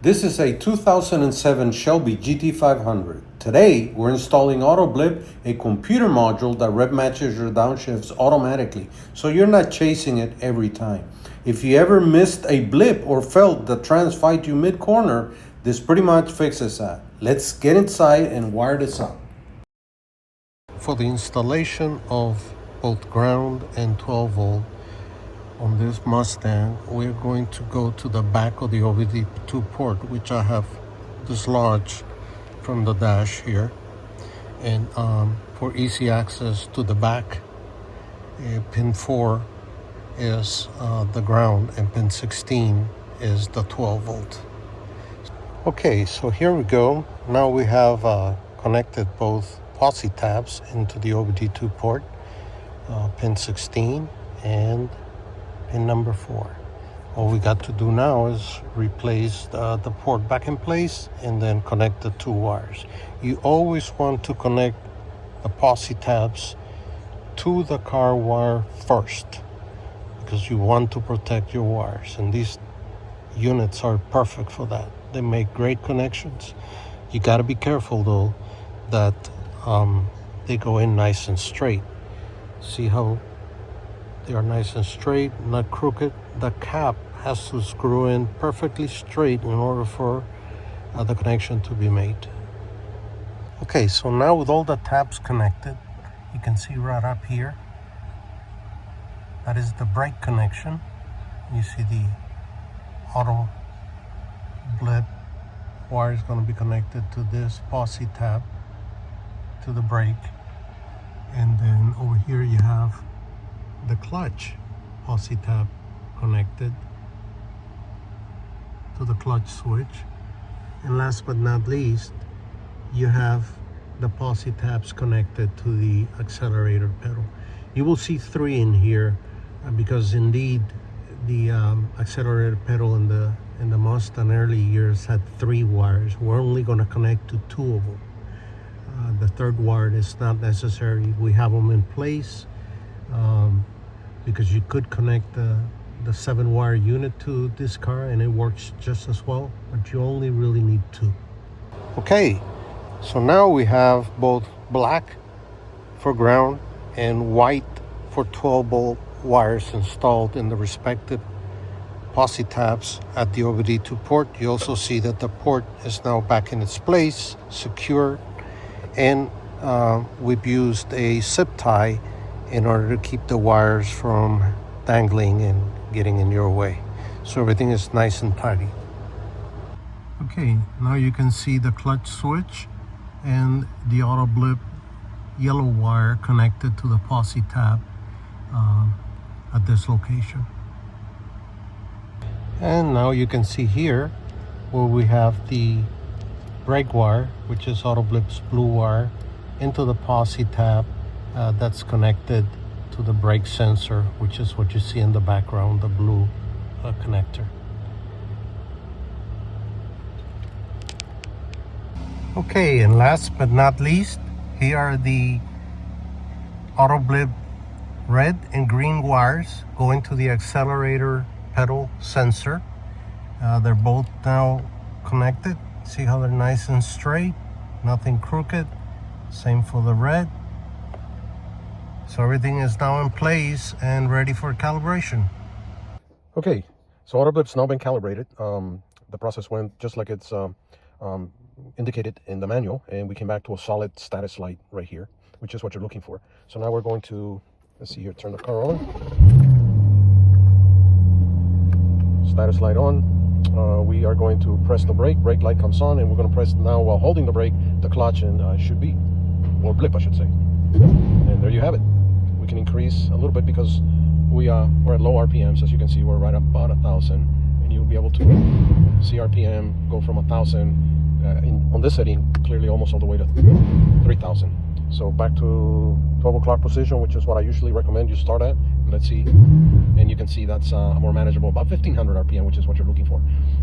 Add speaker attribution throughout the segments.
Speaker 1: This is a 2007 Shelby GT500. Today, we're installing AUTO-BLiP, a computer module that rev matches your downshifts automatically, so you're not chasing it every time. If you ever missed a blip or felt the trans fight you mid-corner, this pretty much fixes that. Let's get inside and wire this up. For the installation of both ground and 12 volt on this Mustang, we're going to go to the back of the OBD2 port, which I have dislodged from the dash here, and for easy access to the back, pin 4 is the ground and pin 16 is the 12 volt. Okay, so here we go. Now we have connected both posi tabs into the OBD2 port, pin 16 and pin number 4. All we got to do now is replace the port back in place and then connect the two wires. You always want to connect the posi tabs to the car wire first, because you want to protect your wires, and these units are perfect for that. They make great connections. You got to be careful though that they go in nice and straight. See how they are nice and straight, not crooked. The cap has to screw in perfectly straight in order for the connection to be made. Okay, so now with all the tabs connected, you can see right up here, that is the brake connection. You see the AUTO-BLiP wire is going to be connected to this posi tab, to the brake. And then over here you have the clutch posi tab connected to the clutch switch. And last but not least, you have the posi tabs connected to the accelerator pedal. You will see 3 in here because indeed the accelerator pedal in the Mustang early years had 3 wires. We're only going to connect to 2 of them. The third wire is not necessary. We have them in place because you could connect the 7-wire unit to this car and it works just as well, but you only really need 2. Okay, so now we have both black for ground and white for 12 volt wires installed in the respective posi tabs at the OBD2 port. You also see that the port is now back in its place, secure, and we've used a zip tie in order to keep the wires from dangling and getting in your way. So everything is nice and tidy. Okay, now you can see the clutch switch and the AUTO-BLiP yellow wire connected to the posi tab at this location. And now you can see here where we have the brake wire, which is AUTO-BLiP's blue wire, into the posi tab that's connected to the brake sensor, which is what you see in the background, the blue connector. Okay, and last but not least, here are the AUTO-BLiP red and green wires going to the accelerator pedal sensor. They're both now connected. See how they're nice and straight, nothing crooked. Same for the red. So everything is now in place and ready for calibration.
Speaker 2: Okay, so AUTO-BLiP's now been calibrated. The process went just like it's indicated in the manual, and we came back to a solid status light right here, which is what you're looking for. So now we're going to, let's see here, turn the car on. Status light on. We are going to press the brake light comes on, and we're going to press now while holding the brake, the clutch, and should be, or blip I should say. And there you have it. We can increase a little bit because we're at low RPMs. As you can see, we're right about 1,000, and you'll be able to see RPM go from 1,000 on this setting clearly almost all the way to 3,000. So back to 12 o'clock position, which is what I usually recommend you start at. Let's see, and you can see that's more manageable, about 1,500 RPM, which is what you're looking for.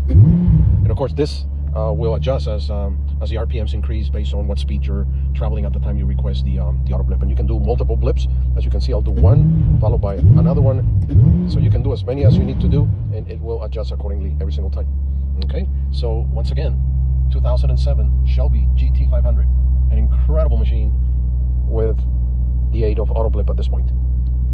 Speaker 2: And of course, this will adjust as the RPMs increase based on what speed you're traveling at the time you request the AUTO-BLiP. And you can do multiple blips. As you can see, I'll do one followed by another one. So you can do as many as you need to do, and it will adjust accordingly every single time. Okay, so once again, 2007 Shelby GT500, an incredible machine with the aid of AUTO-BLiP at this point.